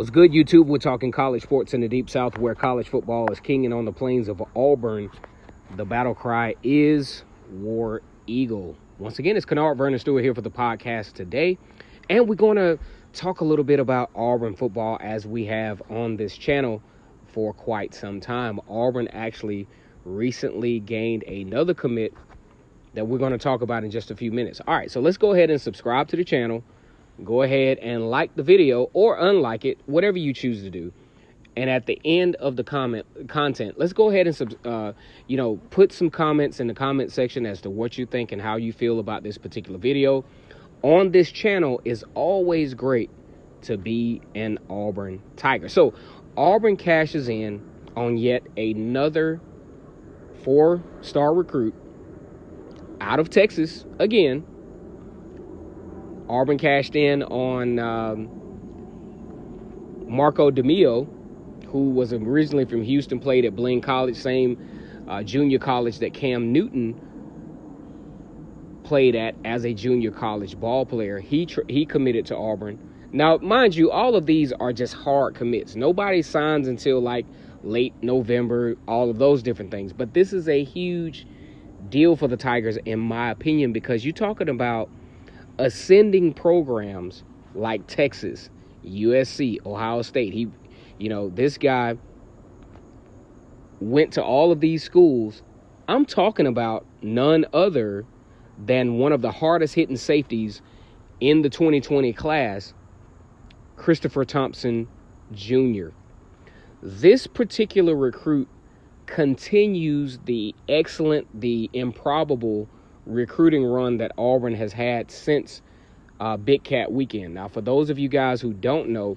What's good, YouTube? We're talking college sports in the Deep South, where college football is king, and on the plains of Auburn, the battle cry is War Eagle. Once again, it's Kennard Vernon Stewart here for the podcast today, and we're going to talk a little bit about Auburn football as we have on this channel for quite some time. Auburn actually recently gained another commit that we're going to talk about in just a few minutes. All right, so let's go ahead and subscribe to the channel. Go ahead and like the video or unlike it, whatever you choose to do. And at the end of the content, let's go ahead and put some comments in the comment section as to what you think and how you feel about this particular video. On this channel is always great to be an Auburn Tiger. So Auburn cashes in on yet another 4-star recruit out of Texas again. Auburn cashed in on Marco DeMio, who was originally from Houston, played at Blaine College, same junior college that Cam Newton played at as a junior college ball player. He committed to Auburn. Now, mind you, all of these are just hard commits. Nobody signs until like late November, all of those different things. But this is a huge deal for the Tigers, in my opinion, because you're talking about ascending programs like Texas, USC, Ohio State. This guy went to all of these schools. I'm talking about none other than one of the hardest hitting safeties in the 2020 class, Christopher Thompson Jr. This particular recruit continues the improbable recruiting run that Auburn has had since Big Cat Weekend. Now, for those of you guys who don't know,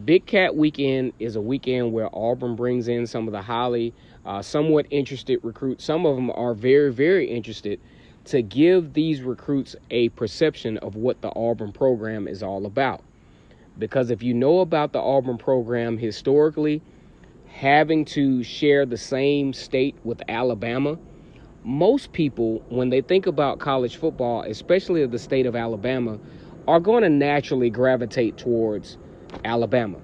Big Cat Weekend is a weekend where Auburn brings in some of the highly, somewhat interested recruits. Some of them are very, very interested, to give these recruits a perception of what the Auburn program is all about. Because if you know about the Auburn program historically, having to share the same state with Alabama, most people, when they think about college football, especially the state of Alabama, are going to naturally gravitate towards Alabama,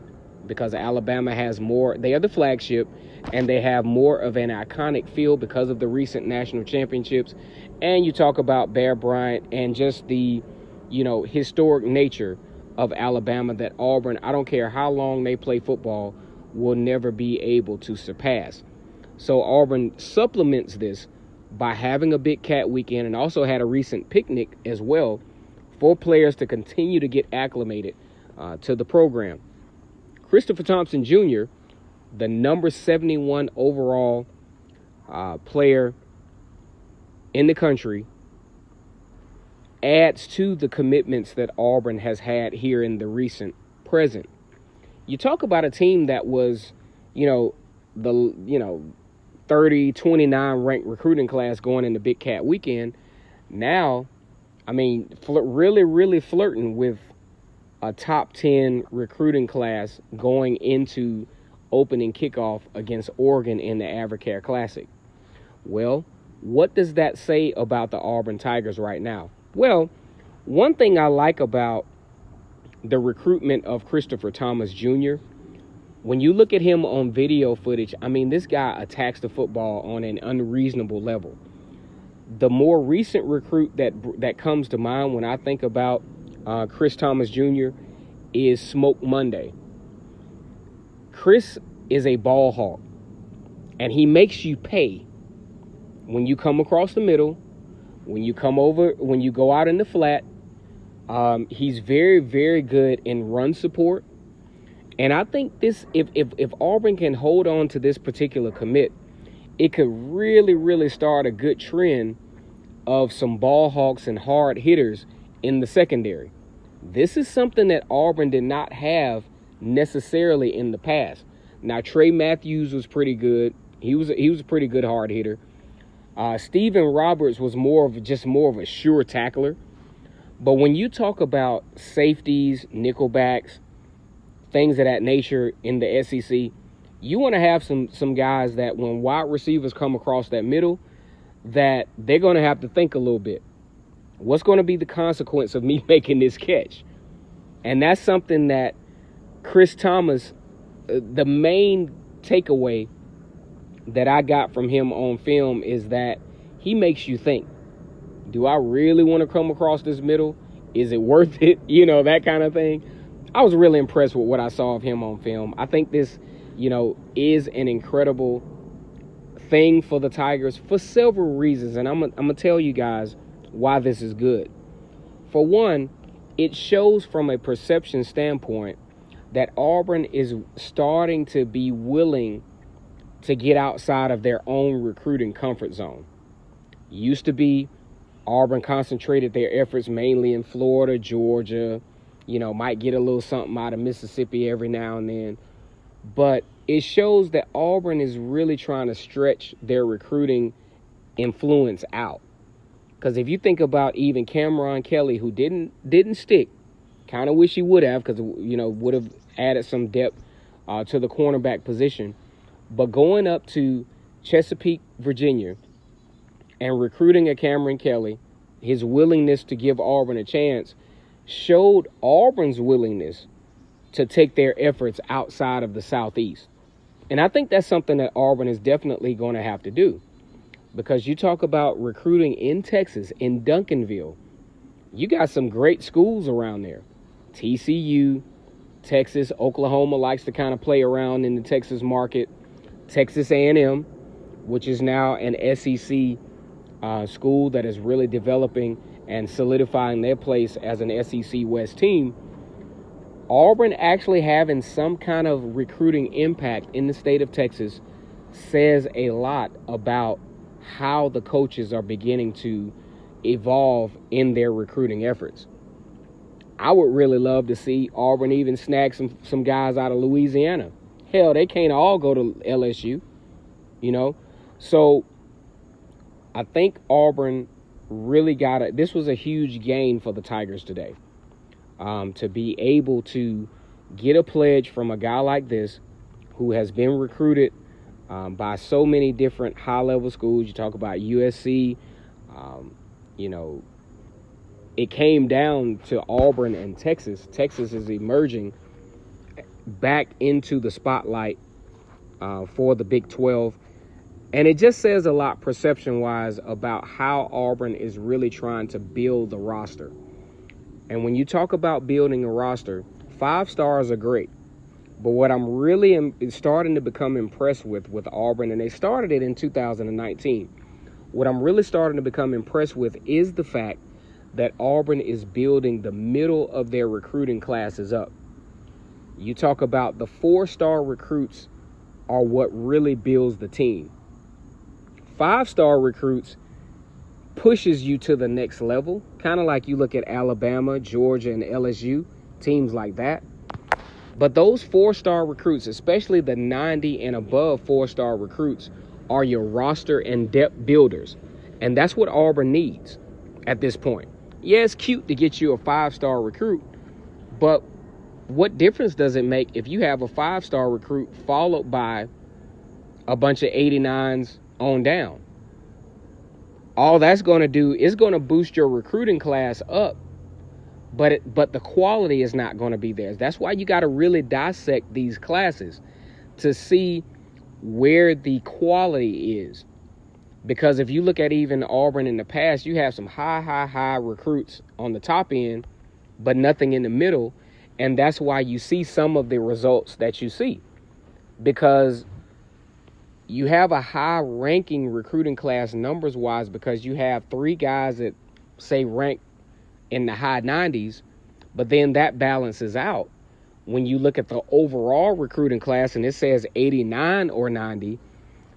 because Alabama has more. They are the flagship, and they have more of an iconic feel because of the recent national championships. And you talk about Bear Bryant and just the, historic nature of Alabama that Auburn, I don't care how long they play football, will never be able to surpass. So Auburn supplements this by having a Big Cat Weekend, and also had a recent picnic as well for players to continue to get acclimated to the program. Christopher Thompson Jr., the number 71 overall player in the country, adds to the commitments that Auburn has had here in the recent present. You talk about a team that was, 29 ranked recruiting class going into Big Cat Weekend. Now, really flirting with a top 10 recruiting class going into opening kickoff against Oregon in the Advocare Classic. Well, what does that say about the Auburn Tigers right now? Well, one thing I like about the recruitment of Christopher Thomas Jr., when you look at him on video footage, this guy attacks the football on an unreasonable level. The more recent recruit that comes to mind when I think about Chris Thomas Jr. is Smoke Monday. Chris is a ball hawk, and he makes you pay when you come across the middle, when you go out in the flat. He's very, very good in run support. And I think this, if Auburn can hold on to this particular commit, it could really, really start a good trend of some ball hawks and hard hitters in the secondary. This is something that Auburn did not have necessarily in the past. Now, Trey Matthews was pretty good. He was a pretty good hard hitter. Steven Roberts was more of a sure tackler. But when you talk about safeties, nickelbacks, things of that nature in the SEC, you want to have some guys that when wide receivers come across that middle, that they're going to have to think a little bit. What's going to be the consequence of me making this catch? And that's something that Chris Thomas, the main takeaway that I got from him on film is that he makes you think, do I really want to come across this middle? Is it worth it? You know, that kind of thing. I was really impressed with what I saw of him on film. I think this, is an incredible thing for the Tigers for several reasons. And I'm going to tell you guys why this is good. For one, it shows from a perception standpoint that Auburn is starting to be willing to get outside of their own recruiting comfort zone. Used to be Auburn concentrated their efforts mainly in Florida, Georgia, might get a little something out of Mississippi every now and then. But it shows that Auburn is really trying to stretch their recruiting influence out. Because if you think about even Cameron Kelly, who didn't stick, kind of wish he would have, because, would have added some depth to the cornerback position. But going up to Chesapeake, Virginia, and recruiting a Cameron Kelly, his willingness to give Auburn a chance, showed Auburn's willingness to take their efforts outside of the Southeast. And I think that's something that Auburn is definitely going to have to do. Because you talk about recruiting in Texas, in Duncanville, you got some great schools around there. TCU, Texas, Oklahoma likes to kind of play around in the Texas market. Texas A&M, which is now an SEC school that is really developing and solidifying their place as an SEC West team. Auburn actually having some kind of recruiting impact in the state of Texas says a lot about how the coaches are beginning to evolve in their recruiting efforts. I would really love to see Auburn even snag some guys out of Louisiana. Hell, they can't all go to LSU, So I think Auburn really this was a huge gain for the Tigers today. To be able to get a pledge from a guy like this who has been recruited by so many different high-level schools. You talk about USC, it came down to Auburn and Texas. Texas is emerging back into the spotlight for the Big 12. And it just says a lot perception-wise about how Auburn is really trying to build the roster. And when you talk about building a roster, 5 stars are great. But what I'm really starting to become impressed with Auburn, and they started it in 2019, what I'm really starting to become impressed with is the fact that Auburn is building the middle of their recruiting classes up. You talk about the 4-star recruits are what really builds the team. 5-star recruits pushes you to the next level, kind of like you look at Alabama, Georgia, and LSU, teams like that. But those 4-star recruits, especially the 90 and above 4-star recruits, are your roster and depth builders. And that's what Auburn needs at this point. Yeah, it's cute to get you a 5-star recruit, but what difference does it make if you have a 5-star recruit followed by a bunch of 89s on down? All that's going to do is going to boost your recruiting class up, but the quality is not going to be there. That's why you got to really dissect these classes to see where the quality is. Because if you look at even Auburn in the past, you have some high recruits on the top end, but nothing in the middle. And that's why you see some of the results that you see. Because you have a high-ranking recruiting class numbers-wise because you have 3 guys that, say, rank in the high 90s, but then that balances out. When you look at the overall recruiting class and it says 89 or 90,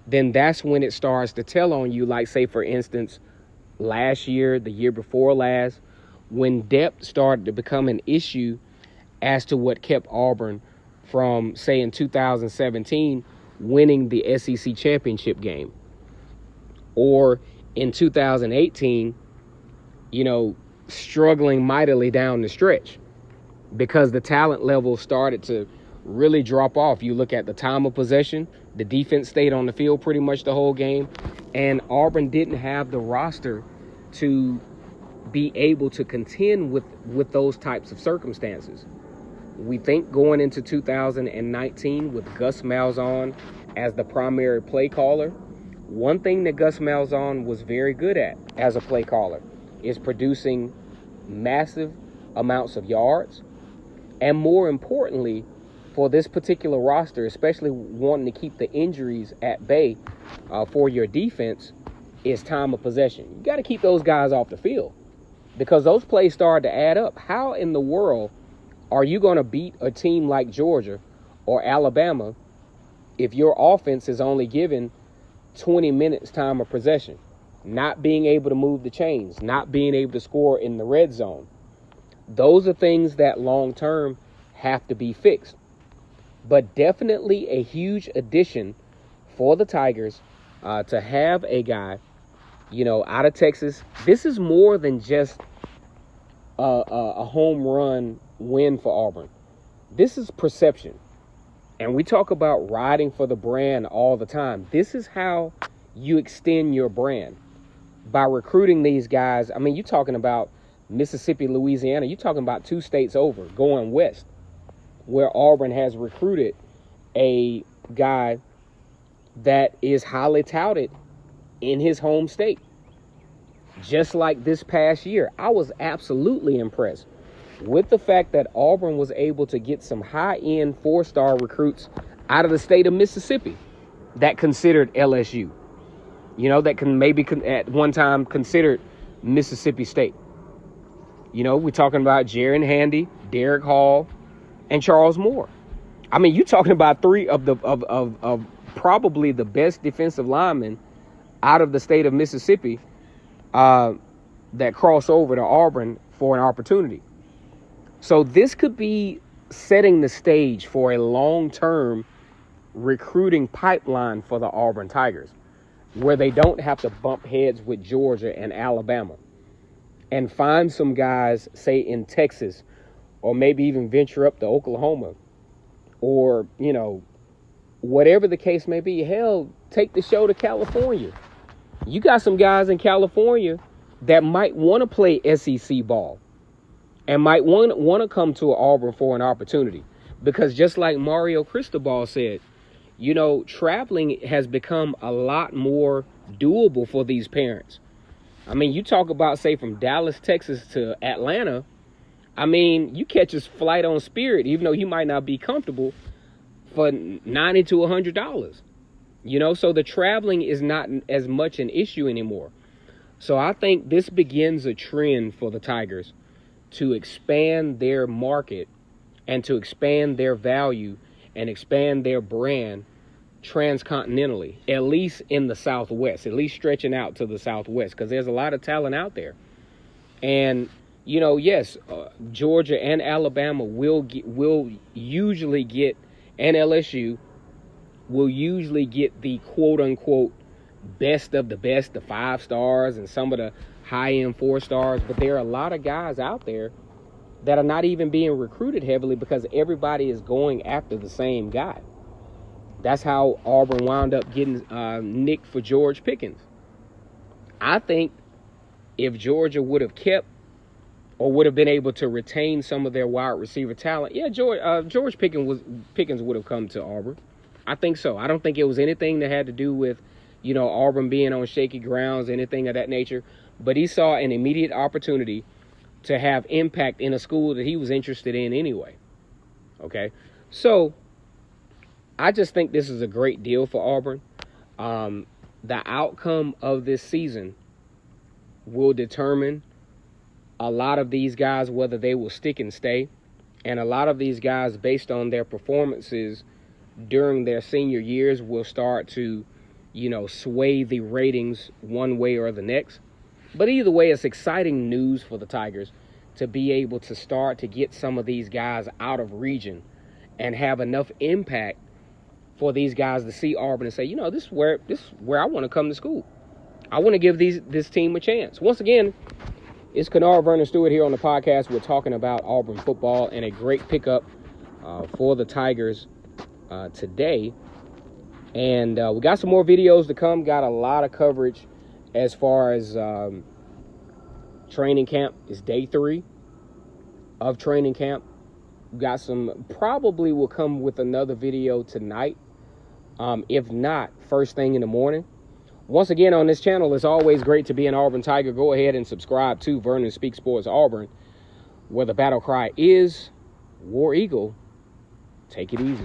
then that's when it starts to tell on you, like, say, for instance, last year, the year before last, when depth started to become an issue as to what kept Auburn from, say, in 2017, winning the SEC championship game. Or in 2018, struggling mightily down the stretch because the talent level started to really drop off. You look at the time of possession, the defense stayed on the field pretty much the whole game, and Auburn didn't have the roster to be able to contend with those types of circumstances. We think going into 2019 with Gus Malzahn as the primary play caller, one thing that Gus Malzahn was very good at as a play caller is producing massive amounts of yards. And more importantly, for this particular roster, especially wanting to keep the injuries at bay for your defense, is time of possession. You got to keep those guys off the field because those plays start to add up. How in the world are you going to beat a team like Georgia or Alabama if your offense is only given 20 minutes time of possession, not being able to move the chains, not being able to score in the red zone? Those are things that long term have to be fixed. But definitely a huge addition for the Tigers to have a guy, out of Texas. This is more than just a home run win for Auburn. This is perception. And we talk about riding for the brand all the time. This is how you extend your brand, by recruiting these guys. I mean, you're talking about Mississippi, Louisiana. You're talking about 2 states over, going west, where Auburn has recruited a guy that is highly touted in his home state. Just like this past year, I was absolutely impressed with the fact that Auburn was able to get some high-end 4-star recruits out of the state of Mississippi that considered LSU. That can maybe at one time considered Mississippi State. We're talking about Jaron Handy, Derek Hall, and Charles Moore. I mean, you're talking about 3 of probably the best defensive linemen out of the state of Mississippi that cross over to Auburn for an opportunity. So this could be setting the stage for a long-term recruiting pipeline for the Auburn Tigers, where they don't have to bump heads with Georgia and Alabama, and find some guys, say, in Texas, or maybe even venture up to Oklahoma, or, whatever the case may be. Hell, take the show to California. You got some guys in California that might want to play SEC ball and might want to come to Auburn for an opportunity. Because just like Mario Cristobal said, traveling has become a lot more doable for these parents. I mean, you talk about, say, from Dallas, Texas to Atlanta. I mean, you catch a flight on Spirit, even though you might not be comfortable, for $90 to $100. So the traveling is not as much an issue anymore. So I think this begins a trend for the Tigers to expand their market and to expand their value and expand their brand transcontinentally, at least in the Southwest, at least stretching out to the Southwest, because there's a lot of talent out there. And, yes, Georgia and Alabama will usually get, and LSU will usually get the quote-unquote best of the best, the 5 stars and some of the high-end 4 stars. But there are a lot of guys out there that are not even being recruited heavily because everybody is going after the same guy. That's how Auburn wound up getting Nick for George Pickens. I think if Georgia would have kept or would have been able to retain some of their wide receiver talent, George Pickens would have come to Auburn. I think so. I don't think it was anything that had to do with, Auburn being on shaky grounds, anything of that nature. But he saw an immediate opportunity to have impact in a school that he was interested in anyway. Okay? So I just think this is a great deal for Auburn. The outcome of this season will determine a lot of these guys, whether they will stick and stay. And a lot of these guys, based on their performances during their senior years, will start to, sway the ratings one way or the next. But either way, it's exciting news for the Tigers to be able to start to get some of these guys out of region and have enough impact for these guys to see Auburn and say, this is where I want to come to school. I want to give this team a chance. Once again, it's Kennard Vernon Stewart here on the podcast. We're talking about Auburn football and a great pickup for the Tigers today. And we got some more videos to come. Got a lot of coverage as far as training camp. It's day 3 of training camp. Got some, probably will come with another video tonight. If not, first thing in the morning. Once again, on this channel, it's always great to be an Auburn Tiger. Go ahead and subscribe to Vernon Speaks Sports Auburn, where the battle cry is War Eagle. Take it easy.